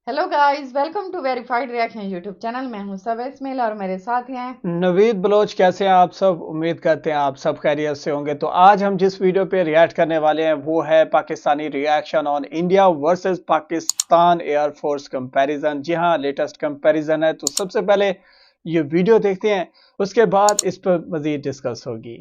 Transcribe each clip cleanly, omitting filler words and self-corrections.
Hello guys, welcome to verified reaction YouTube channel. मैं हूं सब इस्माइल और मेरे साथ हैं नवीद बलोच। कैसे हैं आप सब? उम्मीद करते हैं आप सब खैरियत से होंगे। तो आज हम जिस वीडियो पे रिएक्ट करने वाले हैं वो है Pakistani reaction on India versus Pakistan air force comparison. जी हाँ, लेटेस्ट कंपैरिजन है। तो सबसे पहले ये वीडियो देखते हैं, उसके बाद इस पर मजीद डिस्कस होगी।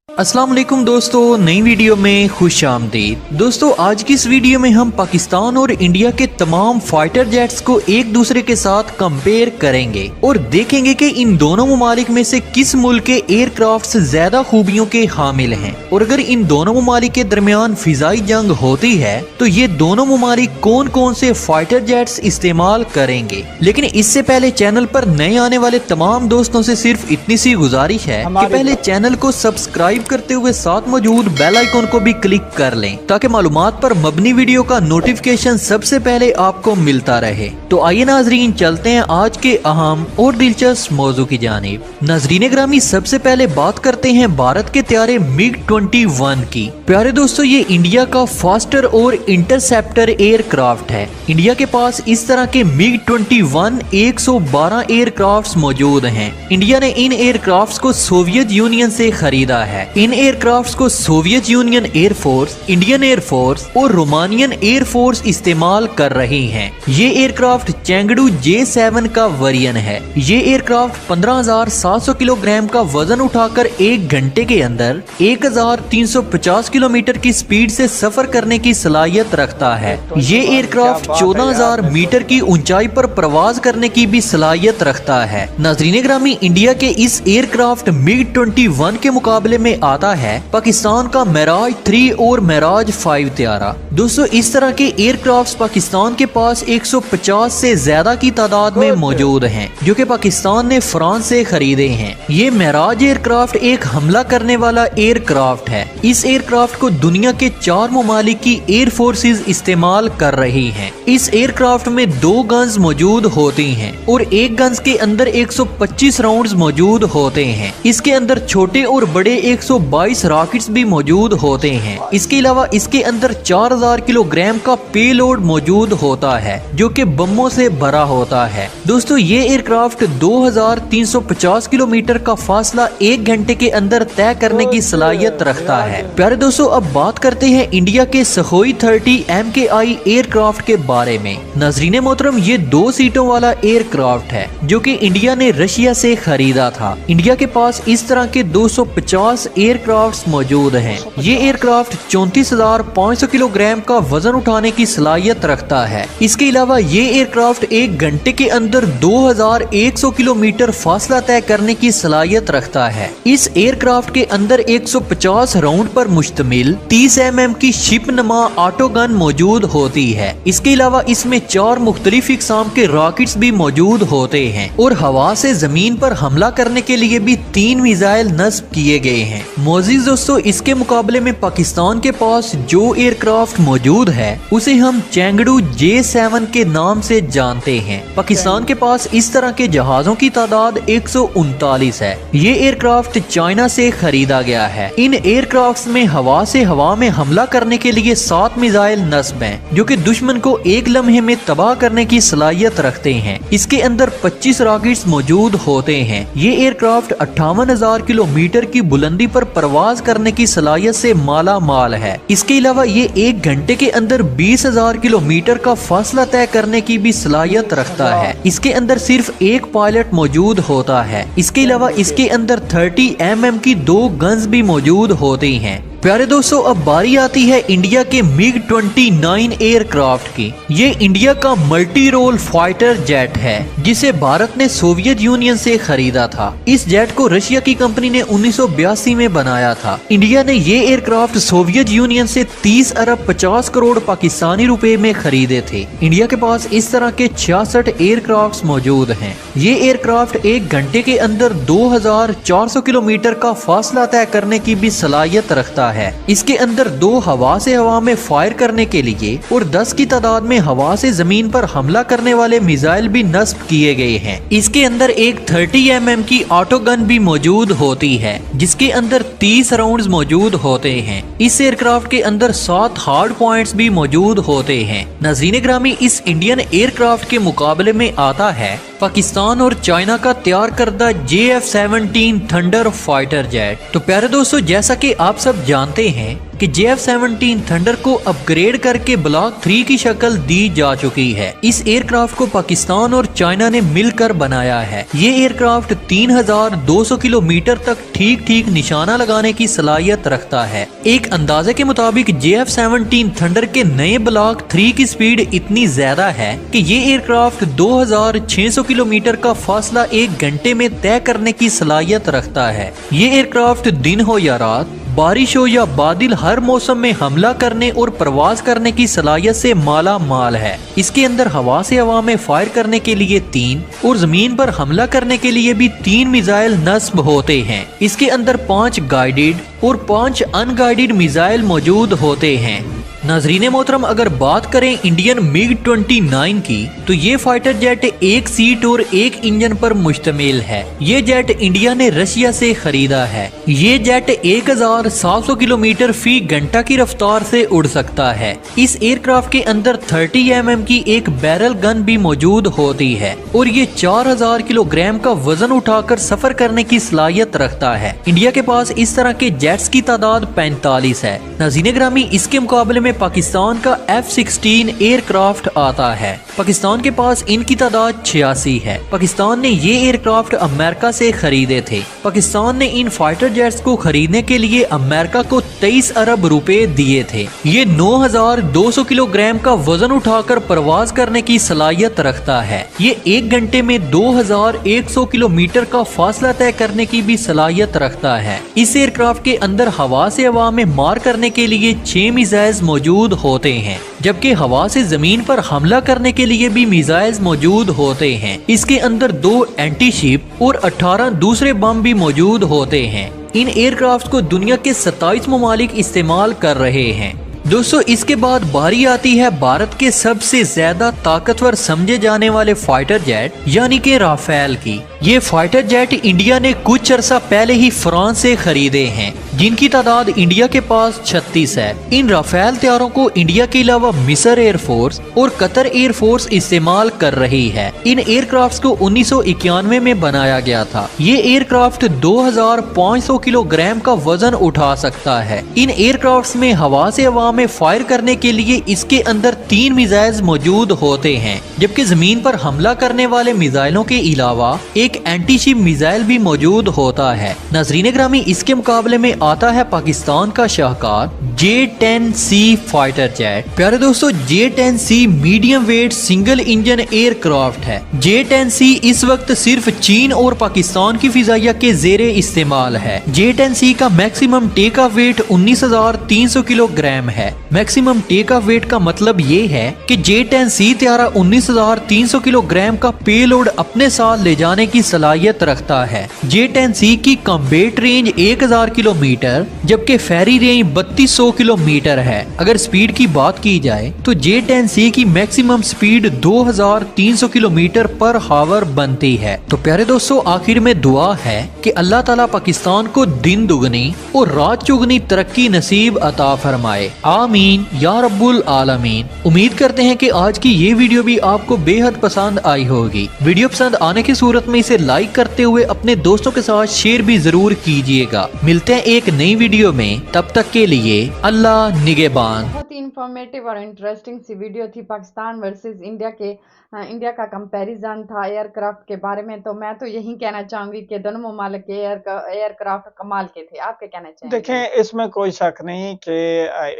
अस्सलाम वालेकुम दोस्तों, नई वीडियो में खुश आमदीद। दोस्तों, आज की इस वीडियो में हम पाकिस्तान और इंडिया के तमाम फाइटर जेट्स को एक दूसरे के साथ कंपेयर करेंगे और देखेंगे कि इन दोनों ममालिक में से किस मुल्क के एयरक्राफ्ट ज्यादा खूबियों के हामिल हैं। और अगर इन दोनों ममालिक के दरमियान फिजाई जंग होती है तो ये दोनों ममालिक कौन कौन से फाइटर जेट्स इस्तेमाल करेंगे। लेकिन इससे पहले चैनल पर नए आने वाले तमाम दोस्तों से सिर्फ इतनी सी गुजारिश है कि पहले चैनल को सब्सक्राइब करते हुए साथ मौजूद बेल आइकॉन को भी क्लिक कर लें ताकि मालूमात पर मबनी वीडियो का नोटिफिकेशन सबसे पहले आपको मिलता रहे। तो आइए नाजरीन, चलते हैं आज के अहम और दिलचस्प मौजू की जानिब। नाजरीन ग्रामी, सबसे पहले बात करते हैं भारत के त्यारे MiG-21 की। प्यारे दोस्तों, ये इंडिया का फास्टर और इंटरसेप्टर एयरक्राफ्ट है। इंडिया के पास इस तरह के MiG-21 112 एयरक्राफ्ट मौजूद हैं। इंडिया ने इन एयरक्राफ्ट को सोवियत यूनियन से खरीदा है। इन एयरक्राफ्ट को Soviet union air force, Indian air force और रोमानियन एयरफोर्स इस्तेमाल कर रही हैं। ये एयरक्राफ्ट चेंगडू J7 का वेरिएंट है। ये एयरक्राफ्ट 15,700 किलोग्राम का वजन उठाकर 1 घंटे के अंदर 1,350 किलोमीटर की स्पीड से सफर करने की सलाहियत रखता है। ये एयरक्राफ्ट 14,000 मीटर की ऊंचाई पर प्रवास करने की भी सलाहियत रखता है। नाज़रीन ग्रामी, इंडिया के इस एयरक्राफ्ट MiG-21 के मुकाबले में आता है पाकिस्तान का मेराज 3 और मेराज 5 त्यारा। दोस्तों, इस तरह के एयरक्राफ्ट पाकिस्तान के पास 150 से ज्यादा की तादाद में मौजूद हैं, जो कि पाकिस्तान ने फ्रांस से खरीदे हैं। ये मेराज एयरक्राफ्ट एक हमला करने वाला एयरक्राफ्ट है। इस एयरक्राफ्ट को दुनिया के 4 ममालिक की एयर फोर्सेज इस्तेमाल कर रही हैं। इस एयरक्राफ्ट में 2 गन्स मौजूद होती हैं और एक गन्स के अंदर 125 राउंड्स मौजूद होते हैं। इसके अंदर छोटे और बड़े 122 रॉकेट्स भी मौजूद होते हैं। इसके अलावा इसके अंदर 4000 किलोग्राम का पेलोड मौजूद होता है, जो कि बमों से भरा होता है। दोस्तों, ये एयरक्राफ्ट 2350 किलोमीटर का फासला 1 घंटे के अंदर तय करने की सलाहियत रखता है। प्यारे दोस्तों, अब बात करते हैं इंडिया के सुखोई 30 MKI एयरक्राफ्ट के बारे में। नाजरीन मोहतरम, ये 2 सीटों वाला एयरक्राफ्ट है जो कि इंडिया ने रशिया से खरीदा था। इंडिया के पास इस तरह के 250 एयरक्राफ्ट मौजूद हैं। ये एयरक्राफ्ट 34,500 किलोग्राम का वजन उठाने की सलाहियत रखता है। इसके अलावा ये एयरक्राफ्ट 1 घंटे के अंदर 2100 किलोमीटर फासला तय करने की सलाहियत रखता है। इस एयरक्राफ्ट के अंदर 150 राउंड पर मुश्तमिल 30 mm की शिप नमा ऑटो गन मौजूद होती है। इसके अलावा इसमें 4 मुख्तलिफ इकसाम के रॉकेट्स भी मौजूद होते हैं और हवा से जमीन पर हमला करने के लिए भी 3 मिसाइल नस्ब किए गए हैं। मोजीज दोस्तों, इसके मुकाबले में पाकिस्तान के पास जो एयरक्राफ्ट मौजूद है उसे हम चेंगडू J7 के नाम से जानते हैं। पाकिस्तान के पास इस तरह के जहाजों की तादाद 139 है। ये एयरक्राफ्ट चाइना से खरीदा गया है। इन एयरक्राफ्ट में हवा से हवा में हमला करने के लिए 7 मिसाइल नस्ब हैं, जो कि दुश्मन को एक लम्हे में तबाह करने की सलाहियत रखते हैं। इसके अंदर 25 रॉकेट्स मौजूद होते हैं। ये एयरक्राफ्ट 58,000 किलोमीटर की बुलंदी पर प्रवास करने की सलाहियत से माला माल है। इसके अलावा ये 1 घंटे के अंदर 20,000 किलोमीटर का फासला तय करने की भी सलाहियत रखता है। इसके अंदर सिर्फ एक पायलट मौजूद होता है। इसके अलावा इसके अंदर 30 mm की 2 गन्स भी मौजूद होती हैं। प्यारे दोस्तों, अब बारी आती है इंडिया के MiG-29 एयरक्राफ्ट की। ये इंडिया का मल्टी रोल फाइटर जेट है जिसे भारत ने सोवियत यूनियन से खरीदा था। इस जेट को रशिया की कंपनी ने 1982 में बनाया था। इंडिया ने ये एयरक्राफ्ट सोवियत यूनियन से 30 अरब 50 करोड़ पाकिस्तानी रुपए में खरीदे थे। इंडिया के पास इस तरह के 66 एयरक्राफ्ट मौजूद हैं। ये एयरक्राफ्ट 1 घंटे के अंदर 2400 किलोमीटर का फासला तय करने की भी सलाहियत रखता है। इसके अंदर 2 हवा से हवा में फायर करने के लिए और 10 की तादाद में हवा से जमीन पर हमला करने वाले मिसाइल भी नस्ब किए गए हैं। इसके अंदर एक 30 mm की ऑटो गन भी मौजूद होती है जिसके अंदर 30 राउंड्स मौजूद होते हैं। इस एयरक्राफ्ट के अंदर 7 हार्ड पॉइंट्स भी मौजूद होते हैं। नाज़रीन ग्रामी, इस इंडियन एयरक्राफ्ट के मुकाबले में आता है पाकिस्तान और चाइना का तैयार करदा JF-17 थंडर फाइटर जेट। तो प्यारे दोस्तों, जैसा कि आप सब जानते हैं कि JF-17 थंडर को अपग्रेड करके ब्लॉक 3 की शक्ल दी जा चुकी है। इस एयरक्राफ्ट को पाकिस्तान और चाइना ने मिलकर बनाया है। ये एयरक्राफ्ट 3200 किलोमीटर तक ठीक ठीक निशाना लगाने की सलाहियत रखता है। एक अंदाजे के मुताबिक JF-17 थंडर के नए ब्लॉक 3 की स्पीड इतनी ज्यादा है कि ये एयरक्राफ्ट 2600 किलोमीटर का फासला 1 घंटे में तय करने की सलाहियत रखता है। ये एयरक्राफ्ट दिन हो या रात, बारिश हो या बादल, हर मौसम में हमला करने और प्रवास करने की सलाहियत से माला माल है। इसके अंदर हवा से हवा में फायर करने के लिए 3 और जमीन पर हमला करने के लिए भी 3 मिसाइल नस्ब होते हैं। इसके अंदर 5 गाइडेड और 5 अनगाइडेड मिसाइल मौजूद होते हैं। नाजरीन मोहतरम, अगर बात करें इंडियन MiG-29 की, तो ये फाइटर जेट 1 सीट और 1 इंजन पर मुश्तमिल है। ये जेट इंडिया ने रशिया से खरीदा है। ये जेट 1700 किलोमीटर फी घंटा की रफ्तार से उड़ सकता है। इस एयरक्राफ्ट के अंदर 30 mm की एक बैरल गन भी मौजूद होती है और ये 4000 किलोग्राम का वजन उठाकर सफर करने की सलाहियत रखता है। इंडिया के पास इस तरह के जेट्स की तादाद 45 है। नाज़रीन ग्रामी, इसके मुकाबले में पाकिस्तान का F-16 एयरक्राफ्ट आता है। पाकिस्तान के पास इनकी तादाद 86 है। पाकिस्तान ने ये एयरक्राफ्ट अमेरिका से खरीदे थे। पाकिस्तान ने इन फाइटर जेट्स को खरीदने के लिए अमेरिका को 23 अरब रुपए दिए थे। ये 9200 किलोग्राम का वजन उठाकर प्रवास करने की सलाहियत रखता है। ये 1 घंटे में 2100 किलोमीटर का फासला तय करने की भी सलाहियत रखता है। इस एयरक्राफ्ट के अंदर हवा से हवा में मार करने के लिए 6 मिसाइल्स मौजूद होते हैं, जबकि हवा से जमीन पर हमला करने के लिए भी मिसाइल्स मौजूद होते हैं। इसके अंदर 2 एंटी शिप और 18 दूसरे बम भी मौजूद होते हैं। इन एयरक्राफ्ट को दुनिया के 27 ममालिक इस्तेमाल कर रहे हैं। दोस्तों, इसके बाद बारी आती है भारत के सबसे ज्यादा ताकतवर समझे जाने वाले फाइटर जेट यानी कि राफेल की। ये फाइटर जेट इंडिया ने कुछ अरसा पहले ही फ्रांस से खरीदे हैं, जिनकी तादाद इंडिया के पास 36 है। इन राफेल तैयारों को इंडिया के अलावा मिस्र एयरफोर्स और कतर एयरफोर्स इस्तेमाल कर रही है। इन एयरक्राफ्ट को 1991 में बनाया गया था। ये एयरक्राफ्ट 2500 किलोग्राम का वजन उठा सकता है। इन एयरक्राफ्ट में हवा से हवा में फायर करने के लिए इसके अंदर 3 मिसाइल्स मौजूद होते हैं, जबकि जमीन पर हमला करने वाले मिसाइलों के अलावा एक एंटी शिप मिसाइल भी मौजूद होता है। नाजरीन ग्रामी, इसके मुकाबले में आता है पाकिस्तान का शाहकार J-10C फाइटर जेट। प्यारे दोस्तों, J-10C medium wait single engine aircraft है। J-10C इस वक्त सिर्फ चीन और पाकिस्तान की फिजाइया के जेरे इस्तेमाल है। J-10C का maximum take off weight 19,300 kilogram है। मैक्सिमम टेक ऑफ वेट का मतलब ये है कि J-10C त्यारा 19,300 किलोग्राम का पेलोड अपने साथ ले जाने की सलाहियत रखता है। J-10C की कॉम्बैट रेंज 1000 किलोमीटर जबकि फेरी रेंज 3200 किलोमीटर है। अगर स्पीड की बात की जाए तो J-10C की मैक्सिमम स्पीड 2300 किलोमीटर पर हावर बनती है। तो प्यारे दोस्तों, आखिर में दुआ है कि अल्लाह ताला पाकिस्तान को दिन दुगनी और रात चुगनी तरक्की नसीब अता फरमाए। आमीन या रब्बुल आलमीन। उम्मीद करते हैं कि आज की ये वीडियो भी आपको बेहद पसंद आई होगी। वीडियो पसंद आने की सूरत में इसे लाइक करते हुए अपने दोस्तों के साथ शेयर भी जरूर कीजिएगा। मिलते हैं एक नई वीडियो में, तब तक के लिए अल्लाह निगहबान। बहुत ही इंफॉर्मेटिव और इंटरेस्टिंग सी वीडियो थी। पाकिस्तान वर्सेस इंडिया का कंपैरिजन था एयरक्राफ्ट के बारे में। तो मैं तो यही कहना चाहूंगी कि दोनों ममालिक के एयरक्राफ्ट कमाल के थे। आप क्या कहना चाहेंगे? देखें, इसमें कोई शक नहीं कि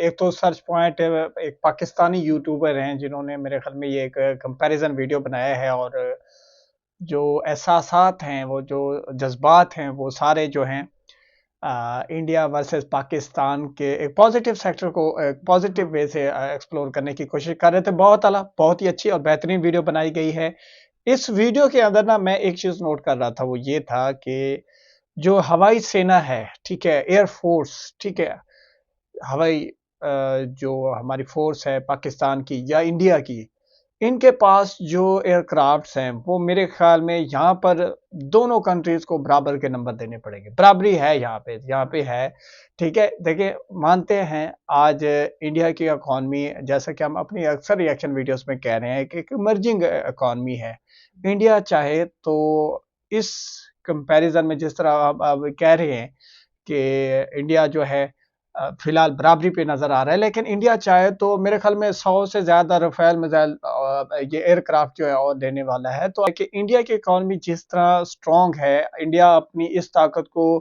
एक तो सर्च पॉइंट एक पाकिस्तानी यूट्यूबर हैं जिन्होंने मेरे ख्याल में ये एक कंपैरिजन वीडियो बनाया है, और जो एहसासात हैं, वो जो जज्बात हैं, वो सारे जो हैं इंडिया वर्सेस पाकिस्तान के एक पॉजिटिव सेक्टर को एक पॉजिटिव वे से एक्सप्लोर करने की कोशिश कर रहे थे। बहुत ही अच्छी और बेहतरीन वीडियो बनाई गई है। इस वीडियो के अंदर ना मैं एक चीज़ नोट कर रहा था, वो ये था कि जो हवाई सेना है, ठीक है, एयरफोर्स, ठीक है, हवाई जो हमारी फोर्स है पाकिस्तान की या इंडिया की, इनके पास जो एयरक्राफ्ट्स हैं वो मेरे ख्याल में यहाँ पर दोनों कंट्रीज को बराबर के नंबर देने पड़ेंगे। बराबरी है यहाँ पे है। ठीक है, देखिए मानते हैं आज इंडिया की इकॉनमी, जैसा कि हम अपनी अक्सर रिएक्शन वीडियोस में कह रहे हैं, कि एक इमर्जिंग इकॉनमी है। इंडिया चाहे तो इस कंपैरिजन में जिस तरह आप कह रहे हैं कि इंडिया जो है फिलहाल बराबरी पे नजर आ रहा है, लेकिन इंडिया चाहे तो मेरे ख्याल में 100 से ज्यादा राफेल मिसाइल ये एयरक्राफ्ट जो है और देने वाला है। तो कि इंडिया की इकॉनमी जिस तरह स्ट्रांग है, इंडिया अपनी इस ताकत को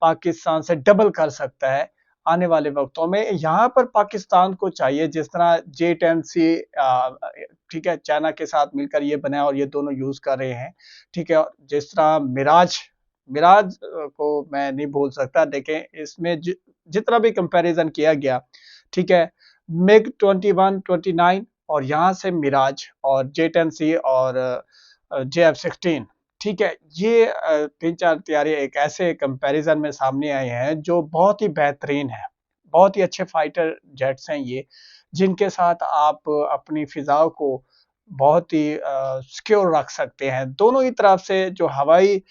पाकिस्तान से डबल कर सकता है आने वाले वक्तों में। यहाँ पर पाकिस्तान को चाहिए जिस तरह J-10C, ठीक है, चाइना के साथ मिलकर ये बनाया और ये दोनों यूज कर रहे हैं। ठीक है, जिस तरह मिराज को मैं नहीं भूल सकता। देखें इसमें जितना भी कंपैरिजन किया गया, ठीक है, मिग 21, 29 और यहाँ से मिराज और J-10C और JF-16, ठीक है, ये 3-4 तैयारी एक ऐसे कंपैरिजन में सामने आए हैं जो बहुत ही बेहतरीन है। बहुत ही अच्छे फाइटर जेट्स हैं ये, जिनके साथ आप अपनी फिजाओं को बहुत ही सिक्योर रख सकते हैं। दोनों ही तरफ से जो हवाई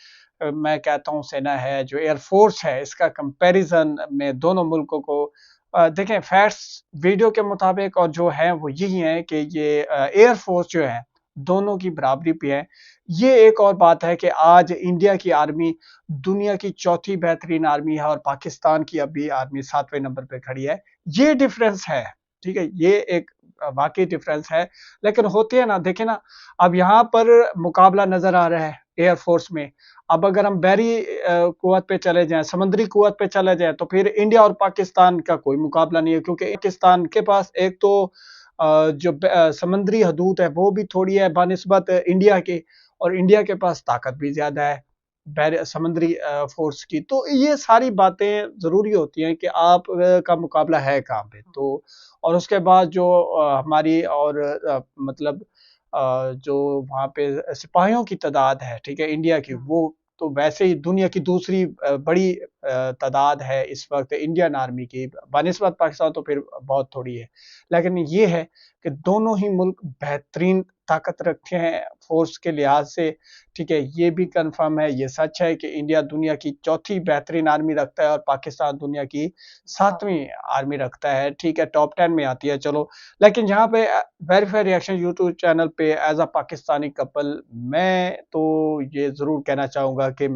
मैं कहता हूँ सेना है, जो एयरफोर्स है, इसका कंपैरिजन में दोनों मुल्कों को देखें फैक्ट्स वीडियो के मुताबिक और जो है वो यही है कि ये एयरफोर्स जो है दोनों की बराबरी पे है। ये एक और बात है कि आज इंडिया की आर्मी दुनिया की चौथी बेहतरीन आर्मी है और पाकिस्तान की अभी आर्मी 7वें नंबर पे खड़ी है। ये डिफरेंस है, ठीक है, ये एक वाकई डिफरेंस है। लेकिन होती है ना, देखे ना, अब यहाँ पर मुकाबला नजर आ रहा है एयरफोर्स में। अब अगर हम बहरी कुव्वत पे चले जाएं, समुद्री कुव्वत पे चले जाएं, तो फिर इंडिया और पाकिस्तान का कोई मुकाबला नहीं है, क्योंकि पाकिस्तान के पास एक तो जो समुद्री हदूद है वो भी थोड़ी है बनिस्बत इंडिया के, और इंडिया के पास ताकत भी ज्यादा है समुद्री फोर्स की। तो ये सारी बातें जरूरी होती हैं कि आप का मुकाबला है कहाँ पे। तो और उसके बाद जो हमारी और मतलब जो वहाँ पे सिपाहियों की तादाद है, ठीक है, इंडिया की, वो तो वैसे ही दुनिया की दूसरी बड़ी तादाद है इस वक्त इंडियन आर्मी की बनिस्बत पाकिस्तान, तो फिर बहुत थोड़ी है। लेकिन ये है कि दोनों ही मुल्क बेहतरीन ताकत रखे हैं फोर्स के लिहाज से। ठीक है, ये भी कंफर्म है, ये सच है कि इंडिया दुनिया की चौथी बेहतरीन आर्मी रखता है और पाकिस्तान दुनिया की 7वीं आर्मी रखता है। ठीक है, टॉप 10 में आती है, चलो। लेकिन यहाँ पे वेरीफाई रिएक्शन यूट्यूब चैनल पे एज अ पाकिस्तानी कपल मैं तो ये जरूर कहना चाहूंगा कि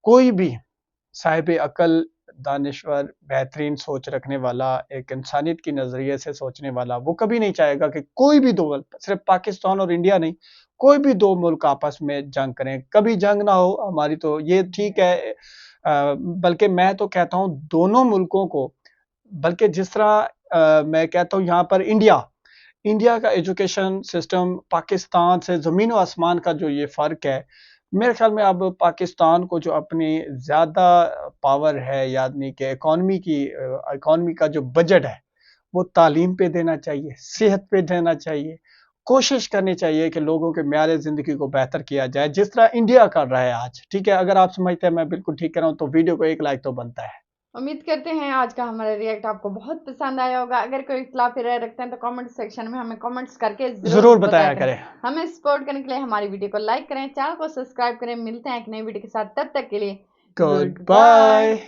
कोई भी साहिब अकल, दानिश्वर, बेहतरीन सोच रखने वाला, एक इंसानियत की नजरिए से सोचने वाला, वो कभी नहीं चाहेगा कि कोई भी दो मुल्क, सिर्फ पाकिस्तान और इंडिया नहीं, कोई भी दो मुल्क आपस में जंग करें। कभी जंग ना हो हमारी, तो ये ठीक है। बल्कि मैं तो कहता हूँ दोनों मुल्कों को, बल्कि जिस तरह मैं कहता हूँ यहाँ पर इंडिया का एजुकेशन सिस्टम पाकिस्तान से ज़मीन व आसमान का जो ये फ़र्क है, मेरे ख्याल में अब पाकिस्तान को जो अपनी ज़्यादा पावर है, यानी कि इकॉनमी का जो बजट है, वो तालीम पे देना चाहिए, सेहत पे देना चाहिए। कोशिश करनी चाहिए कि लोगों के म्यार ज़िंदगी को बेहतर किया जाए, जिस तरह इंडिया कर रहा है आज। ठीक है, अगर आप समझते हैं मैं बिल्कुल ठीक कर रहा हूँ, तो वीडियो को एक लाइक तो बनता है। उम्मीद करते हैं आज का हमारा रिएक्ट आपको बहुत पसंद आया होगा। अगर कोई इख्तिलाफी राय रखते हैं तो कमेंट सेक्शन में हमें कमेंट्स करके जरूर बताया करें। हमें सपोर्ट करने के लिए हमारी वीडियो को लाइक करें, चैनल को सब्सक्राइब करें। मिलते हैं एक नई वीडियो के साथ, तब तक के लिए गुड बाय।